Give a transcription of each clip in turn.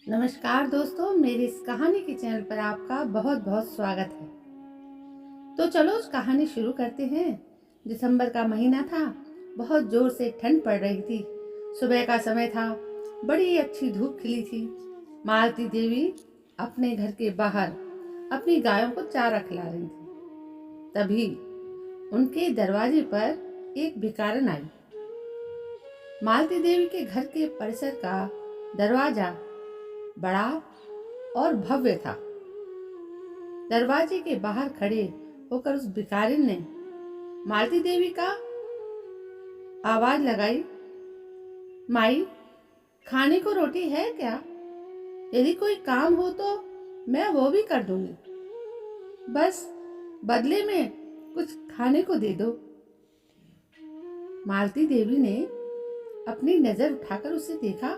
नमस्कार दोस्तों, मेरी इस कहानी के चैनल पर आपका बहुत बहुत स्वागत है। तो चलो उस कहानी शुरू करते हैं। दिसंबर का महीना था। बहुत जोर से ठंड पड़ रही थी। सुबह का समय था। बड़ी अच्छी धूप खिली थी। मालती देवी अपने घर के बाहर अपनी गायों को चारा खिला रही थी। तभी उनके दरवाजे पर एक भिखारन आई। मालती देवी के घर के परिसर का दरवाजा बड़ा और भव्य था। दरवाजे के बाहर खड़े होकर उस भिखारिन ने मालती देवी का आवाज लगाई, माई, खाने को रोटी है क्या? यदि कोई काम हो तो मैं वो भी कर दूंगी, बस बदले में कुछ खाने को दे दो। मालती देवी ने अपनी नजर उठाकर उसे देखा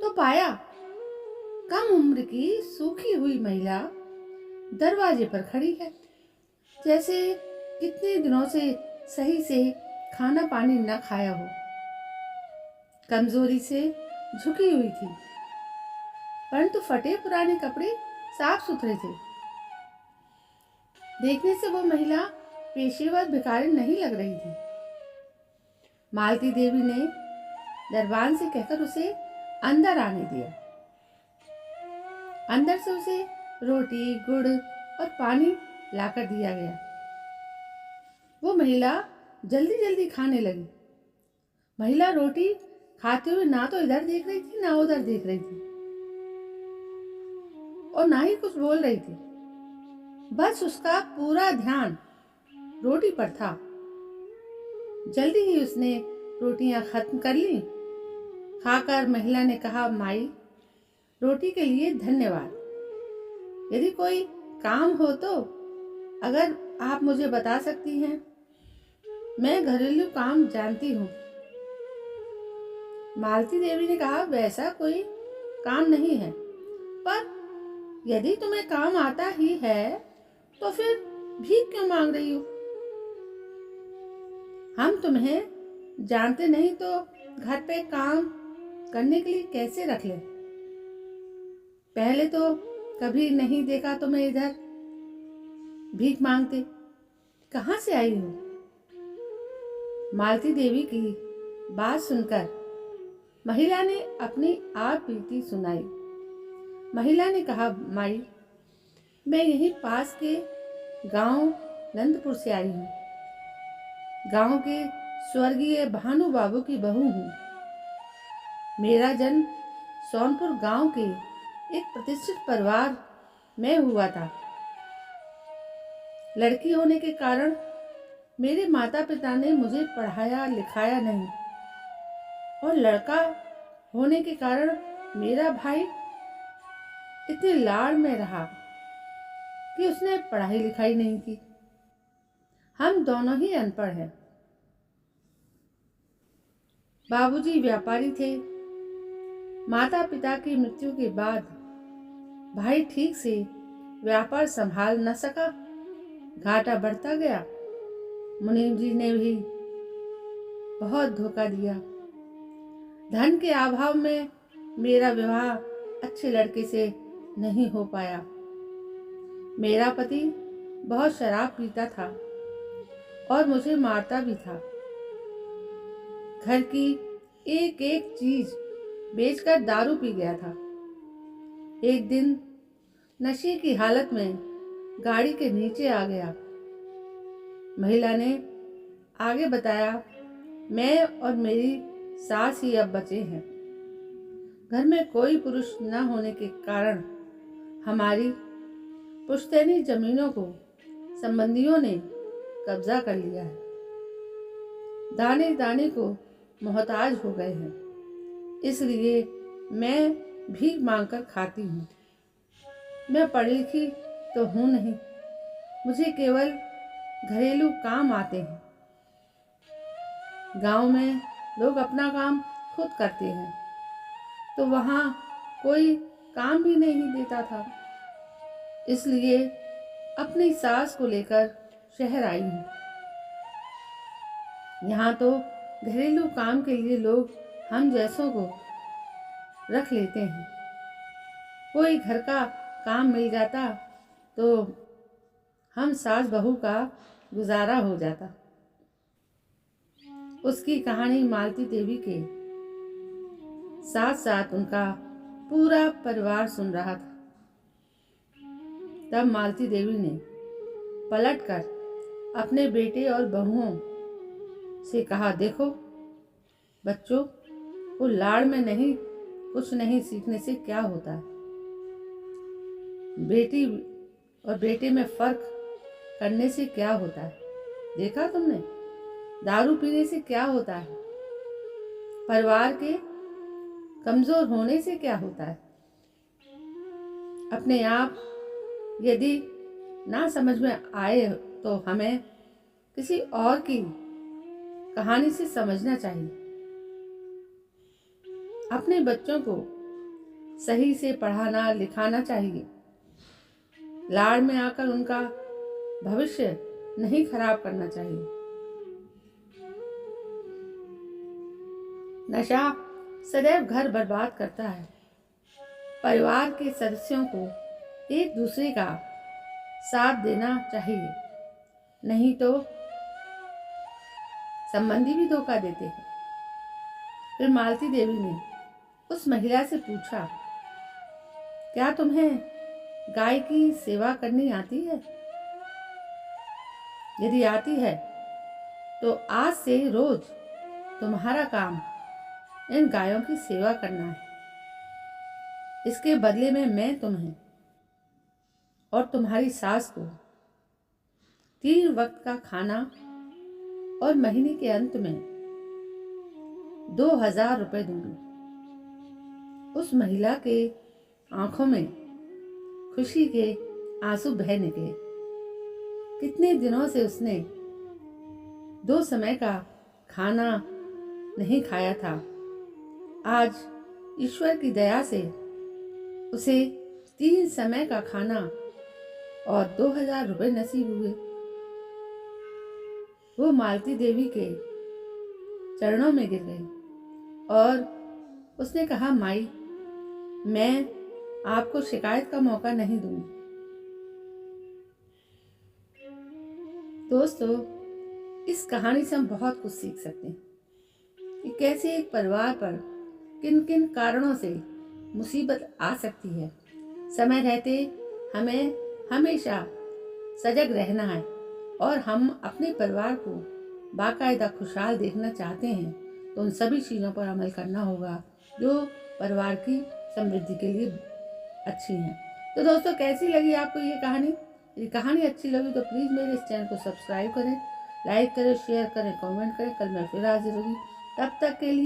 तो पाया कम उम्र की सूखी हुई महिला दरवाजे पर खड़ी है, जैसे कितने दिनों से सही से खाना पानी न खाया हो। कमजोरी से झुकी हुई थी, परंतु फटे पुराने कपड़े साफ सुथरे थे। देखने से वो महिला पेशेवर भिखारिन नहीं लग रही थी। मालती देवी ने दरबान से कहकर उसे अंदर आने दिया। अंदर से उसे रोटी, गुड़ और पानी लाकर दिया गया। वो महिला जल्दी जल्दी खाने लगी। महिला रोटी खाते हुए ना तो इधर देख रही थी ना उधर देख रही थी और ना ही कुछ बोल रही थी। बस उसका पूरा ध्यान रोटी पर था। जल्दी ही उसने रोटियां खत्म कर ली। खाकर महिला ने कहा, माई, रोटी के लिए धन्यवाद। यदि कोई काम हो तो अगर आप मुझे बता सकती हैं, मैं घरेलू काम जानती हूँ। मालती देवी ने कहा, वैसा कोई काम नहीं है, पर यदि तुम्हें काम आता ही है तो फिर भीख क्यों मांग रही हो? हम तुम्हें जानते नहीं तो घर पे काम करने के लिए कैसे रख ले? पहले तो कभी नहीं देखा तुम्हें इधर भीख मांगते। कहाँ से आई हो? मालती देवी की बात सुनकर महिला ने अपनी आप बीती सुनाई। महिला ने कहा, माई, मैं यहीं पास के गांव नंदपुर से आई हूँ। गांव के स्वर्गीय भानु बाबू की बहू हूँ। मेरा जन्म सोनपुर गांव के एक प्रतिष्ठित परिवार में हुआ था। लड़की होने के कारण मेरे माता पिता ने मुझे पढ़ाया लिखाया नहीं, और लड़का होने के कारण मेरा भाई इतने लाड़ में रहा कि उसने पढ़ाई लिखाई नहीं की। हम दोनों ही अनपढ़ हैं। बाबूजी व्यापारी थे। माता पिता की मृत्यु के बाद भाई ठीक से व्यापार संभाल न सका। घाटा बढ़ता गया। मुनीम जी ने भी बहुत धोखा दिया। धन के अभाव में मेरा विवाह अच्छे लड़के से नहीं हो पाया। मेरा पति बहुत शराब पीता था और मुझे मारता भी था। घर की एक एक चीज बेचकर दारू पी गया था। एक दिन नशे की हालत में गाड़ी के नीचे आ गया। महिला ने आगे बताया, मैं और मेरी सास ही अब बचे हैं। घर में कोई पुरुष न होने के कारण हमारी पुश्तैनी जमीनों को संबंधियों ने कब्जा कर लिया है। दाने दाने को मोहताज हो गए हैं, इसलिए मैं भीख मांगकर खाती हूँ। मैं पढ़ी लिखी तो हूँ नहीं, मुझे केवल घरेलू काम आते हैं। गांव में लोग अपना काम खुद करते हैं, तो वहाँ कोई काम भी नहीं देता था, इसलिए अपनी सास को लेकर शहर आई हूँ। यहाँ तो घरेलू काम के लिए लोग हम जैसों को रख लेते हैं। कोई घर का काम मिल जाता तो हम सास बहू का गुजारा हो जाता। उसकी कहानी मालती देवी के साथ साथ उनका पूरा परिवार सुन रहा था। तब मालती देवी ने पलटकर अपने बेटे और बहुओं से कहा, देखो बच्चों, वो लाड़ में नहीं कुछ नहीं सीखने से क्या होता है। बेटी और बेटे में फर्क करने से क्या होता है। देखा तुमने, दारू पीने से क्या होता है, परिवार के कमजोर होने से क्या होता है। अपने आप यदि ना समझ में आए तो हमें किसी और की कहानी से समझना चाहिए। अपने बच्चों को सही से पढ़ाना लिखाना चाहिए। लाड़ में आकर उनका भविष्य नहीं खराब करना चाहिए। नशा सदैव घर बर्बाद करता है। परिवार के सदस्यों को एक दूसरे का साथ देना चाहिए, नहीं तो संबंधी भी धोखा देते हैं। फिर मालती देवी ने उस महिला से पूछा, क्या तुम्हें गाय की सेवा करनी आती है? यदि आती है तो आज से रोज तुम्हारा काम इन गायों की सेवा करना है। इसके बदले में मैं तुम्हें और तुम्हारी सास को 3 वक्त का खाना और महीने के अंत में 2000 रुपए दूंगी। उस महिला के आंखों में खुशी के आंसू बह निकले। कितने दिनों से उसने 2 समय का खाना नहीं खाया था। आज ईश्वर की दया से उसे 3 समय का खाना और 2000 रुपए नसीब हुए। वो मालती देवी के चरणों में गिर गई और उसने कहा, माई, मैं आपको शिकायत का मौका नहीं दूंगी। दोस्तों, इस कहानी से हम बहुत कुछ सीख सकते हैं कि कैसे एक परिवार पर किन किन कारणों से मुसीबत आ सकती है। समय रहते हमें हमेशा सजग रहना है और हम अपने परिवार को बाकायदा खुशहाल देखना चाहते हैं तो उन सभी चीज़ों पर अमल करना होगा जो परिवार की समृद्धि के लिए अच्छी हैं। तो दोस्तों, कैसी लगी आपको ये कहानी? यदि कहानी अच्छी लगी तो प्लीज़ मेरे इस चैनल को सब्सक्राइब करें, लाइक करें, शेयर करें, कमेंट करें। कल मैं फिर हाजिर होगी। तब तक के लिए